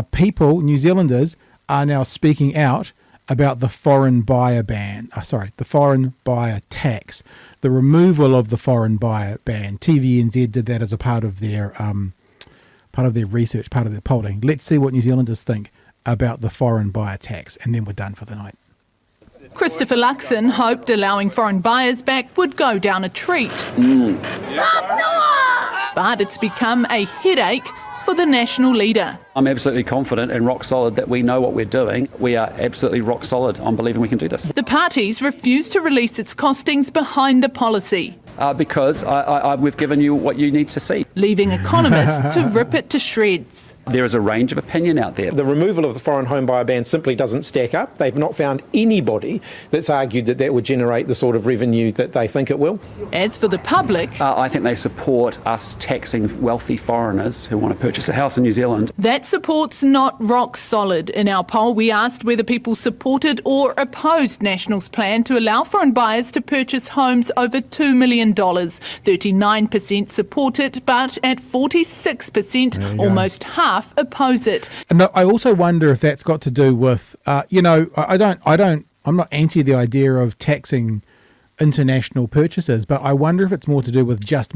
people, New Zealanders, are now speaking out about the foreign buyer ban. The foreign buyer tax, the removal of the foreign buyer ban. TVNZ did that as a part of their research, part of their polling. Let's see what New Zealanders think about the foreign buyer tax, and then we're done for the night. Christopher Luxon hoped allowing foreign buyers back would go down a treat. But it's become a headache for the national leader. I'm absolutely confident and rock solid that we know what we're doing. We are absolutely rock solid on believing we can do this. The party's refused to release its costings behind the policy. Because we've given you what you need to see. Leaving economists to rip it to shreds. There is a range of opinion out there. The removal of the foreign home buyer ban simply doesn't stack up. They've not found anybody that's argued that that would generate the sort of revenue that they think it will. As for the public, I think they support us taxing wealthy foreigners who want to purchase a house in New Zealand. that support's not rock solid. In our poll, we asked whether people supported or opposed National's plan to allow foreign buyers to purchase homes over $2 million. 39% support it, but at 46%, almost half oppose it. And I also wonder if that's got to do with, I'm not anti the idea of taxing international purchases, but I wonder if it's more to do with just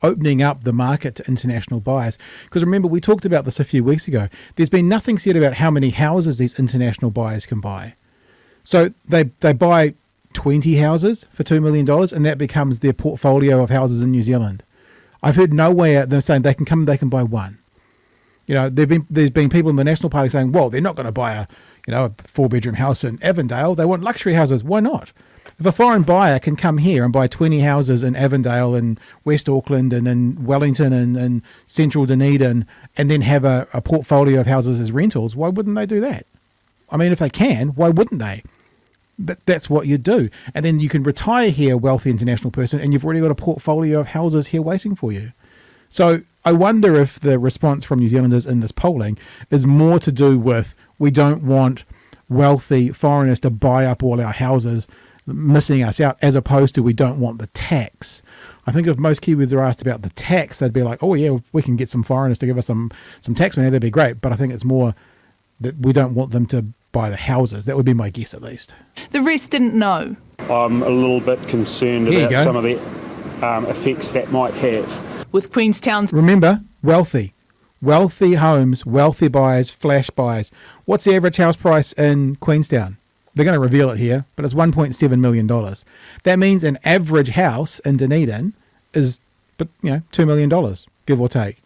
opening up the market to international buyers. Because remember, we talked about this a few weeks ago. There's been nothing said about how many houses these international buyers can buy. So they buy 20 houses for $2 million, and that becomes their portfolio of houses in New Zealand. I've heard nowhere them saying they can buy one. You know, there's been people in the National Party saying, well, they're not going to buy a 4-bedroom house in Avondale. They want luxury houses. Why not? If a foreign buyer can come here and buy 20 houses in Avondale and West Auckland and in Wellington and Central Dunedin and then have a portfolio of houses as rentals, why wouldn't they do that? I mean, if they can, why wouldn't they? That's what you do. And then you can retire here, wealthy international person, and you've already got a portfolio of houses here waiting for you. So I wonder if the response from New Zealanders in this polling is more to do with we don't want wealthy foreigners to buy up all our houses, missing us out, as opposed to we don't want the tax. I think if most Kiwis are asked about the tax, they'd be like, oh yeah, if we can get some foreigners to give us some tax money, that'd be great. But I think it's more that we don't want them to buy the houses. That would be my guess, at least. The rest didn't know. I'm a little bit concerned about some of the effects that might have. With Queenstown's... Remember, wealthy homes, wealthy buyers, flash buyers. What's the average house price in Queenstown? They're going to reveal it here, but it's $1.7 million. That means an average house in Dunedin is, $2 million, give or take.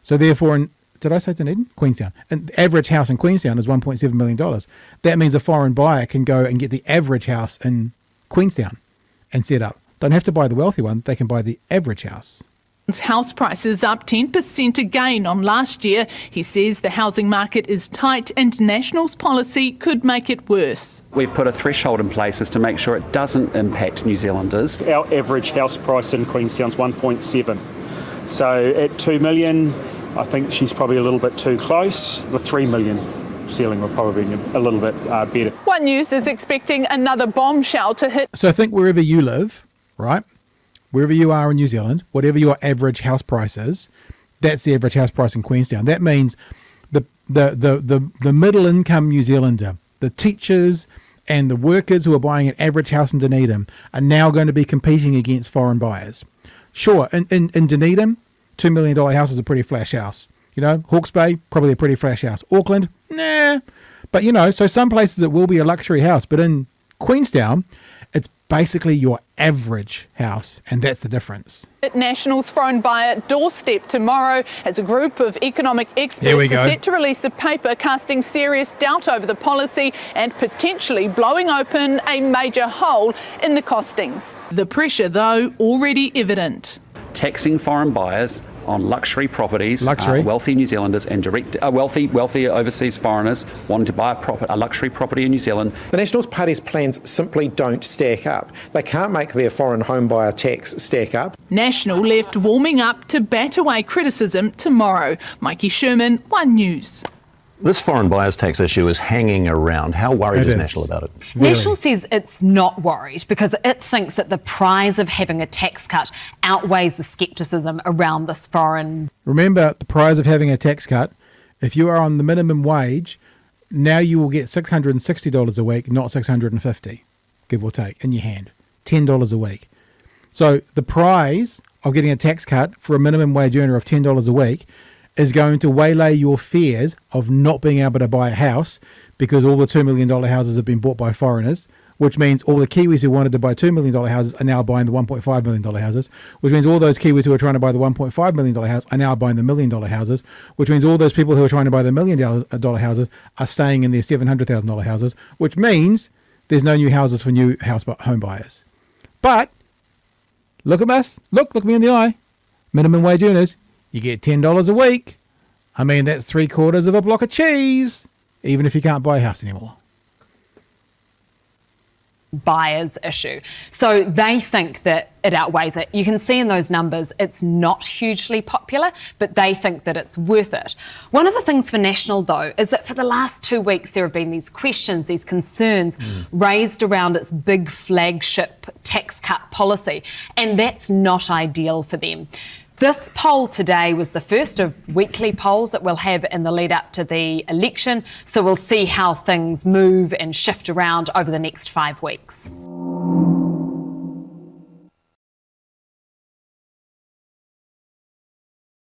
So therefore, did I say Dunedin? Queenstown. An average house in Queenstown is $1.7 million. That means a foreign buyer can go and get the average house in Queenstown and set up. Don't have to buy the wealthy one, they can buy the average house. House prices up 10% again on last year. He says the housing market is tight and National's policy could make it worse. We've put a threshold in place as to make sure it doesn't impact New Zealanders. Our average house price in Queenstown's 1.7. So at 2 million, I think she's probably a little bit too close. The 3 million ceiling will probably be a little bit better. One News is expecting another bombshell to hit. So I think wherever you live, right? Wherever you are in New Zealand, whatever your average house price is, that's the average house price in Queenstown. That means the middle income New Zealander, the teachers and the workers who are buying an average house in Dunedin are now going to be competing against foreign buyers. Sure, in Dunedin, $2 million house is a pretty flash house. Hawke's Bay, probably a pretty flash house. Auckland, nah. But so some places it will be a luxury house, but in Queenstown, it's basically your average house, and that's the difference. At National's foreign buyer doorstep tomorrow as a group of economic experts are set to release a paper casting serious doubt over the policy and potentially blowing open a major hole in the costings. The pressure, though, already evident. Taxing foreign buyers on luxury properties, wealthy New Zealanders and wealthy overseas foreigners wanting to buy a luxury property in New Zealand. The National Party's plans simply don't stack up. They can't make their foreign home buyer tax stack up. National left warming up to bat away criticism tomorrow. Mikey Sherman, One News. This foreign buyers tax issue is hanging around. How worried is National about it? Really? National says it's not worried because it thinks that the prize of having a tax cut outweighs the scepticism around this foreign... Remember, the prize of having a tax cut If you are on the minimum wage, now you will get $660 a week, not $650, give or take, in your hand. $10 a week. So the prize of getting a tax cut for a minimum wage earner of $10 a week is going to waylay your fears of not being able to buy a house because all the $2 million houses have been bought by foreigners, which means all the Kiwis who wanted to buy $2 million houses are now buying the $1.5 million houses, which means all those Kiwis who are trying to buy the $1.5 million house are now buying the $1 million houses, which means all those people who are trying to buy the $1 million houses are staying in their $700,000 houses, which means there's no new houses for new home buyers. But look at us. Look me in the eye. Minimum wage earners, you get $10 a week. I mean, that's 3/4 of a block of cheese, even if you can't buy a house anymore. Buyers issue. So they think that it outweighs it. You can see in those numbers it's not hugely popular, but they think that it's worth it. One of the things for National, though, is that for the last 2 weeks there have been these questions, these concerns raised around its big flagship tax cut policy, and that's not ideal for them. This poll today was the first of weekly polls that we'll have in the lead up to the election, so we'll see how things move and shift around over the next 5 weeks.